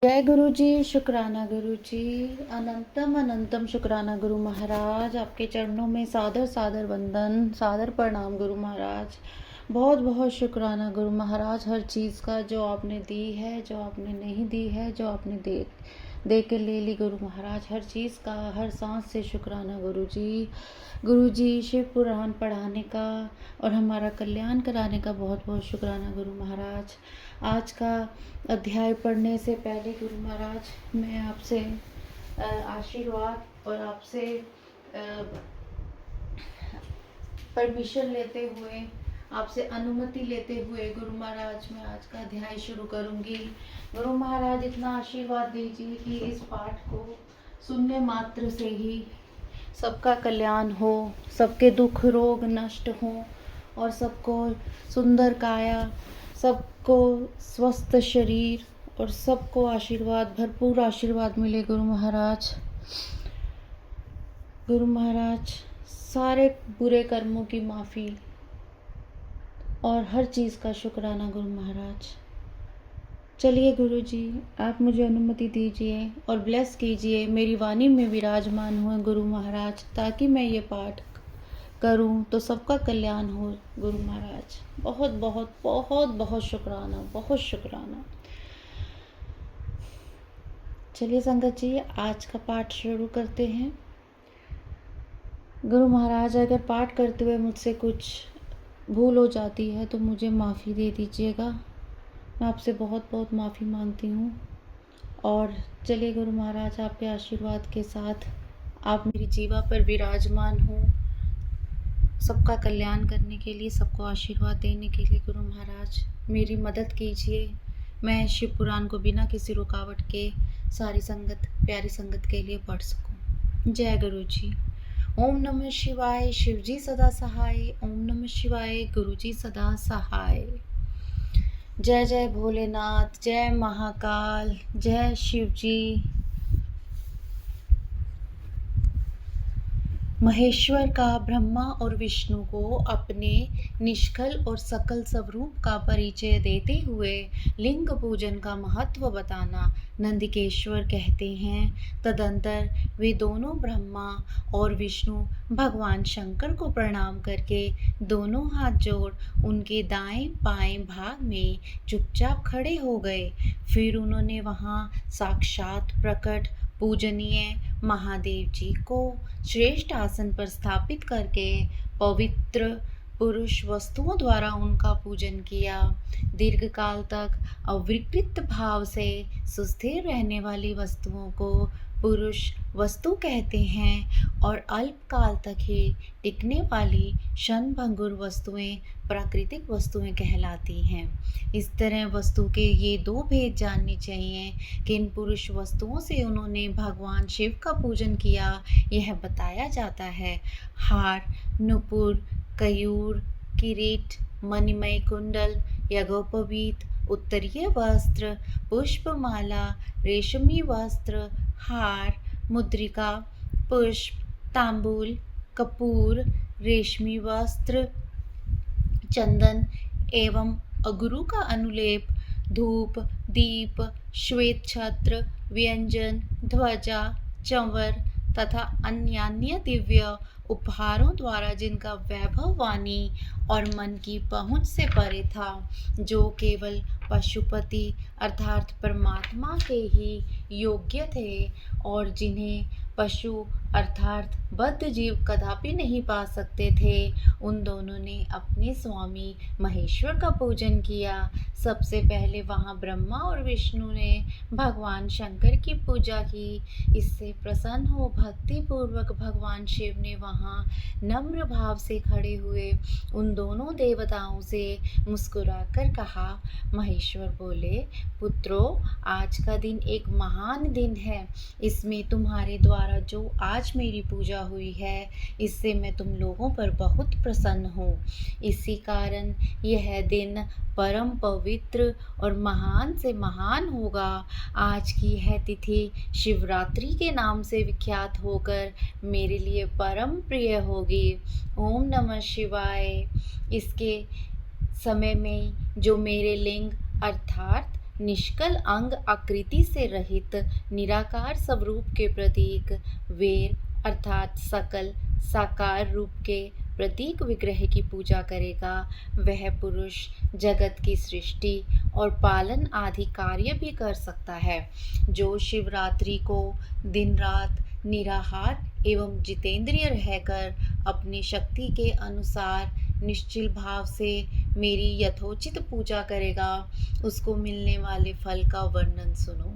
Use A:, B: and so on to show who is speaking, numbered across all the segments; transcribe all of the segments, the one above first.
A: जय गुरु जी, शुक्राना गुरु जी। अनंतम अनंतम शुक्राना गुरु महाराज। आपके चरणों में सादर सादर वंदन, सादर प्रणाम गुरु महाराज। बहुत बहुत शुक्राना गुरु महाराज, हर चीज़ का जो आपने दी है, जो आपने नहीं दी है, जो आपने दे के ले ली गुरु महाराज। हर चीज़ का, हर सांस से शुक्राना गुरु जी। गुरु जी, शिव पुराण पढ़ाने का और हमारा कल्याण कराने का बहुत बहुत शुक्राना गुरु महाराज। आज का अध्याय पढ़ने से पहले गुरु महाराज, मैं आपसे आशीर्वाद और आपसे परमिशन लेते हुए, आपसे अनुमति लेते हुए गुरु महाराज मैं आज का अध्याय शुरू करूंगी। गुरु महाराज इतना आशीर्वाद दीजिए कि इस पाठ को सुनने मात्र से ही सबका कल्याण हो, सबके दुख रोग नष्ट हो और सबको सुंदर काया, सबको स्वस्थ शरीर और सबको आशीर्वाद, भरपूर आशीर्वाद मिले गुरु महाराज। गुरु महाराज, सारे बुरे कर्मों की माफ़ी और हर चीज़ का शुक्राना गुरु महाराज। चलिए गुरु जी, आप मुझे अनुमति दीजिए और ब्लेस कीजिए, मेरी वाणी में विराजमान हुए गुरु महाराज, ताकि मैं ये पाठ करूं तो सबका कल्याण हो गुरु महाराज। बहुत बहुत बहुत बहुत शुक्राना, बहुत शुक्राना। चलिए संगत जी, आज का पाठ शुरू करते हैं। गुरु महाराज, अगर पाठ करते हुए मुझसे कुछ भूल हो जाती है तो मुझे माफ़ी दे दीजिएगा। मैं आपसे बहुत बहुत माफ़ी मांगती हूँ। और चलिए गुरु महाराज, आपके आशीर्वाद के साथ आप मेरी जीवा पर विराजमान हो, सबका कल्याण करने के लिए, सबको आशीर्वाद देने के लिए गुरु महाराज मेरी मदद कीजिए। मैं शिव पुराण को बिना किसी रुकावट के सारी संगत, प्यारी संगत के लिए पढ़ सकूं। जय गुरु जी। ओम नमः शिवाय। शिव जी सदा सहाय। ओम नमः शिवाय। गुरु जी सदा सहाय। जय जय भोलेनाथ, जय महाकाल, जय शिव जी। महेश्वर का ब्रह्मा और विष्णु को अपने निष्कल और सकल स्वरूप का परिचय देते हुए लिंग पूजन का महत्व बताना नंदिकेश्वर कहते हैं। तदंतर वे दोनों ब्रह्मा और विष्णु भगवान शंकर को प्रणाम करके दोनों हाथ जोड़ उनके दाएं बाएं भाग में चुपचाप खड़े हो गए। फिर उन्होंने वहां साक्षात प्रकट पूजनीय महादेव जी को श्रेष्ठ आसन पर स्थापित करके पवित्र पुरुष वस्तुओं द्वारा उनका पूजन किया। दीर्घ काल तक अविकृत भाव से सुस्थिर रहने वाली वस्तुओं को पुरुष वस्तु कहते हैं और अल्प काल तक ही टिकने वाली क्षणभंगुर वस्तुएं प्राकृतिक वस्तुएं कहलाती हैं। इस तरह वस्तु के ये दो भेद जानने चाहिए। किन पुरुष वस्तुओं से उन्होंने भगवान शिव का पूजन किया, यह बताया जाता है। हार, नुपुर, कयूर, किरीट, मणिमय कुंडल, यज्ञोपवीत, उत्तरीय वस्त्र, पुष्पमाला, रेशमी वस्त्र, हार, मुद्रिका, पुष्प, तांबूल, कपूर, रेशमी वस्त्र, चंदन एवं अगुरु का अनुलेप, धूप, दीप, श्वेत छत्र, व्यंजन, ध्वजा, चंवर तथा अन्य दिव्य उपहारों द्वारा जिनका वैभव वाणी और मन की पहुंच से परे था, जो केवल पशुपति अर्थात परमात्मा के ही योग्य थे और जिन्हें पशु अर्थात बद्ध जीव कदापि नहीं पा सकते थे, उन दोनों ने अपने स्वामी महेश्वर का पूजन किया। सबसे पहले वहां ब्रह्मा और विष्णु ने भगवान शंकर की पूजा की। इससे प्रसन्न हो भक्ति पूर्वक भगवान शिव ने वहां नम्र भाव से खड़े हुए उन दोनों देवताओं से मुस्कुराकर कहा। महेश्वर बोले, पुत्रों, आज का दिन एक महान दिन है। इसमें तुम्हारे द्वारा जो आज मेरी पूजा हुई है, इससे मैं तुम लोगों पर बहुत प्रसन्न हूँ। इसी कारण यह दिन परम पवित्र और महान से महान होगा। आज की यह तिथि शिवरात्रि के नाम से विख्यात होकर मेरे लिए परम प्रिय होगी। ओम नमः शिवाय। इसके समय में जो मेरे लिंग अर्थात निष्कल अंग आकृति से रहित निराकार स्वरूप के प्रतीक वेर अर्थात सकल साकार रूप के प्रतीक विग्रह की पूजा करेगा, वह पुरुष जगत की सृष्टि और पालन आदि कार्य भी कर सकता है। जो शिवरात्रि को दिन रात निराहार एवं जितेंद्रिय रहकर अपनी शक्ति के अनुसार निश्चल भाव से मेरी यथोचित पूजा करेगा, उसको मिलने वाले फल का वर्णन सुनो।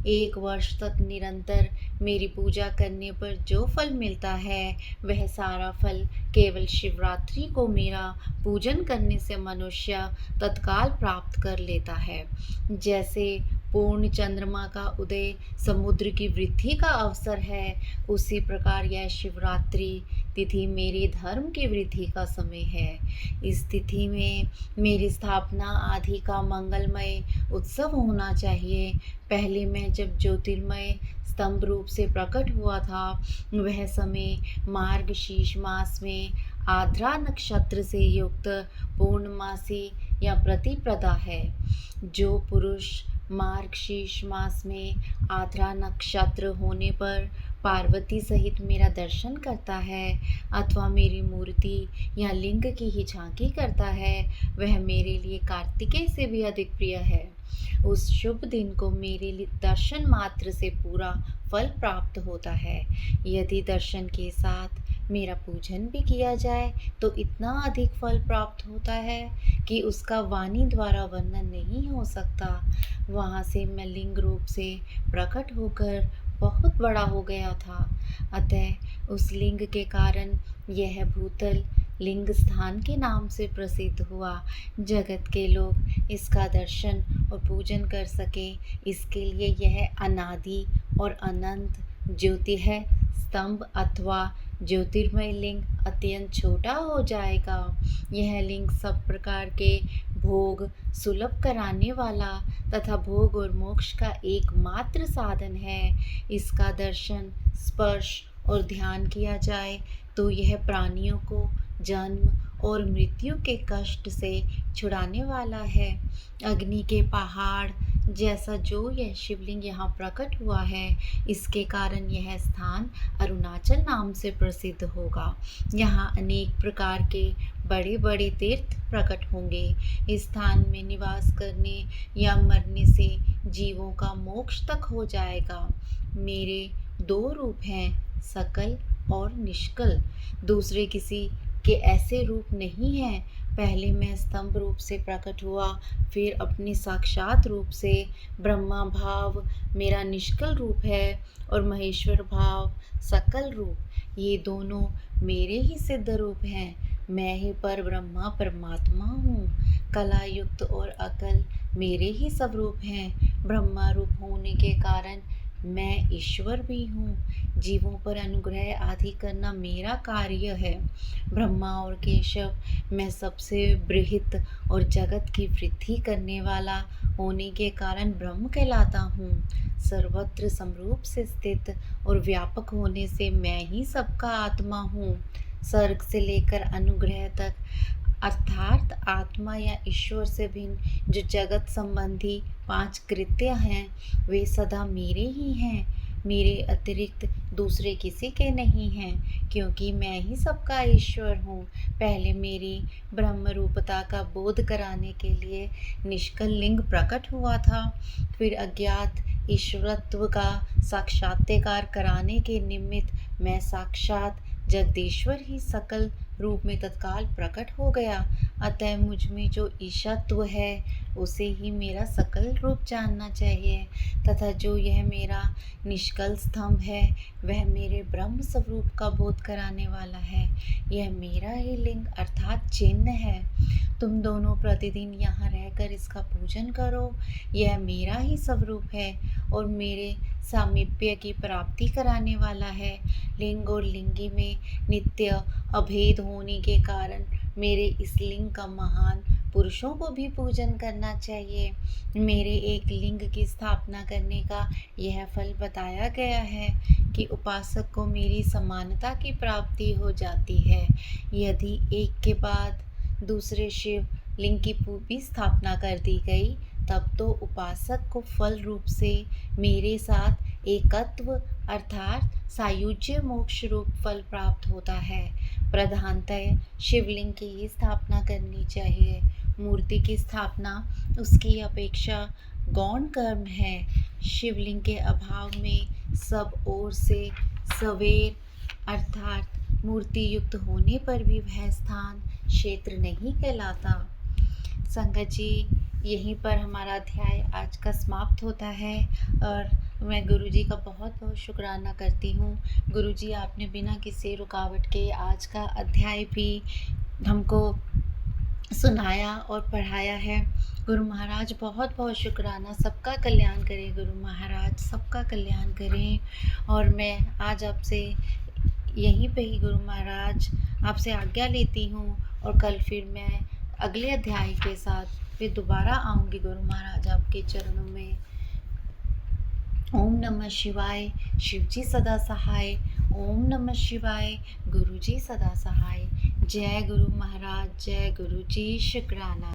A: 1 वर्ष तक निरंतर मेरी पूजा करने पर जो फल मिलता है, वह सारा फल केवल शिवरात्रि को मेरा पूजन करने से मनुष्य तत्काल प्राप्त कर लेता है। जैसे पूर्ण चंद्रमा का उदय समुद्र की वृद्धि का अवसर है, उसी प्रकार यह शिवरात्रि तिथि मेरे धर्म की वृद्धि का समय है। इस तिथि में मेरी स्थापना आदि का मंगलमय उत्सव होना चाहिए। पहले मैं जब ज्योतिर्मय स्तंभ रूप से प्रकट हुआ था, वह समय मार्गशीर्ष मास में आर्द्रा नक्षत्र से युक्त पूर्णमासी या प्रतिपदा है। जो पुरुष मार्गशीर्ष मास में आर्द्रा नक्षत्र होने पर पार्वती सहित मेरा दर्शन करता है अथवा मेरी मूर्ति या लिंग की ही झांकी करता है, वह मेरे लिए कार्तिकेय से भी अधिक प्रिय है। उस शुभ दिन को मेरे लिए दर्शन मात्र से पूरा फल प्राप्त होता है। यदि दर्शन के साथ मेरा पूजन भी किया जाए तो इतना अधिक फल प्राप्त होता है कि उसका वाणी द्वारा वर्णन नहीं हो सकता। वहाँ से मैं लिंग रूप से प्रकट होकर बहुत बड़ा हो गया था, अतः उस लिंग के कारण यह भूतल लिंग स्थान के नाम से प्रसिद्ध हुआ। जगत के लोग इसका दर्शन और पूजन कर सके, इसके लिए यह अनादि और अनंत ज्योति है स्तंभ अथवा ज्योतिर्मय लिंग अत्यंत छोटा हो जाएगा। यह लिंग सब प्रकार के भोग सुलभ कराने वाला तथा भोग और मोक्ष का एकमात्र साधन है। इसका दर्शन स्पर्श और ध्यान किया जाए तो यह प्राणियों को जन्म और मृत्यु के कष्ट से छुड़ाने वाला है। अग्नि के पहाड़ जैसा जो यह शिवलिंग यहाँ प्रकट हुआ है, इसके कारण यह स्थान अरुणाचल नाम से प्रसिद्ध होगा। यहाँ अनेक प्रकार के बड़े बड़े तीर्थ प्रकट होंगे। इस स्थान में निवास करने या मरने से जीवों का मोक्ष तक हो जाएगा। मेरे 2 रूप हैं, सकल और निष्कल। दूसरे किसी के ऐसे रूप नहीं हैं। पहले मैं स्तंभ रूप से प्रकट हुआ, फिर अपने साक्षात रूप से ब्रह्मा भाव मेरा निष्कल रूप है और महेश्वर भाव सकल रूप। ये दोनों मेरे ही सिद्ध रूप हैं। मैं ही पर ब्रह्मा परमात्मा हूँ। कला युक्त और अकल मेरे ही स्वरूप हैं। ब्रह्मा रूप होने के कारण मैं ईश्वर भी हूँ। जीवों पर अनुग्रह आदि करना मेरा कार्य है। ब्रह्मा और केशव मैं सबसे बृहत और जगत की वृद्धि करने वाला होने के कारण ब्रह्म कहलाता हूँ। सर्वत्र समरूप से स्थित और व्यापक होने से मैं ही सबका आत्मा हूँ। सर्ग से लेकर अनुग्रह तक अर्थात आत्मा या ईश्वर से भिन्न जो जगत संबंधी 5 कृत्य हैं, वे सदा मेरे ही हैं। मेरे अतिरिक्त दूसरे किसी के नहीं हैं, क्योंकि मैं ही सबका ईश्वर हूँ। पहले मेरी ब्रह्म रूपता का बोध कराने के लिए निष्कल लिंग प्रकट हुआ था, फिर अज्ञात ईश्वरत्व का साक्षात्कार कराने के निमित्त मैं साक्षात जगदीश्वर ही सकल रूप में तत्काल प्रकट हो गया। अतः मुझ में जो ईशत्व है उसे ही मेरा सकल रूप जानना चाहिए, तथा जो यह मेरा निष्कल स्तंभ है वह मेरे ब्रह्म स्वरूप का बोध कराने वाला है। यह मेरा ही लिंग अर्थात चिन्ह है। तुम दोनों प्रतिदिन यहाँ रहकर इसका पूजन करो। यह मेरा ही स्वरूप है और मेरे सामीप्य की प्राप्ति कराने वाला है। लिंग और लिंगी में नित्य अभेद होने के कारण मेरे इस लिंग का महान पुरुषों को भी पूजन करना चाहिए। मेरे एक लिंग की स्थापना करने का यह फल बताया गया है कि उपासक को मेरी समानता की प्राप्ति हो जाती है। यदि एक के बाद दूसरे शिव लिंग की भी स्थापना कर दी गई तब तो उपासक को फल रूप से मेरे साथ एकत्व अर्थात सायुज्य मोक्ष रूप फल प्राप्त होता है। प्रधानतः शिवलिंग की ही स्थापना करनी चाहिए। मूर्ति की स्थापना उसकी अपेक्षा गौण कर्म है। शिवलिंग के अभाव में सब ओर से सवेर अर्थात मूर्ति युक्त होने पर भी वह स्थान क्षेत्र नहीं कहलाता। संगत जी, यहीं पर हमारा अध्याय आज का समाप्त होता है और मैं गुरुजी का बहुत बहुत शुक्राना करती हूँ। गुरुजी, आपने बिना किसी रुकावट के आज का अध्याय भी हमको सुनाया और पढ़ाया है। गुरु महाराज बहुत बहुत शुक्राना। सबका कल्याण करें गुरु महाराज, सबका कल्याण करें। और मैं आज आपसे यहीं पे ही गुरु महाराज आपसे आज्ञा लेती हूँ और कल फिर मैं अगले अध्याय के साथ फिर दोबारा आऊँगी गुरु महाराज आपके चरणों में। ओम नमः शिवाय। शिव जी सदा सहाय। ओम नमः शिवाय। गुरु जी सदा सहाय। जय गुरु महाराज, जय गुरु जी, शुक्राना।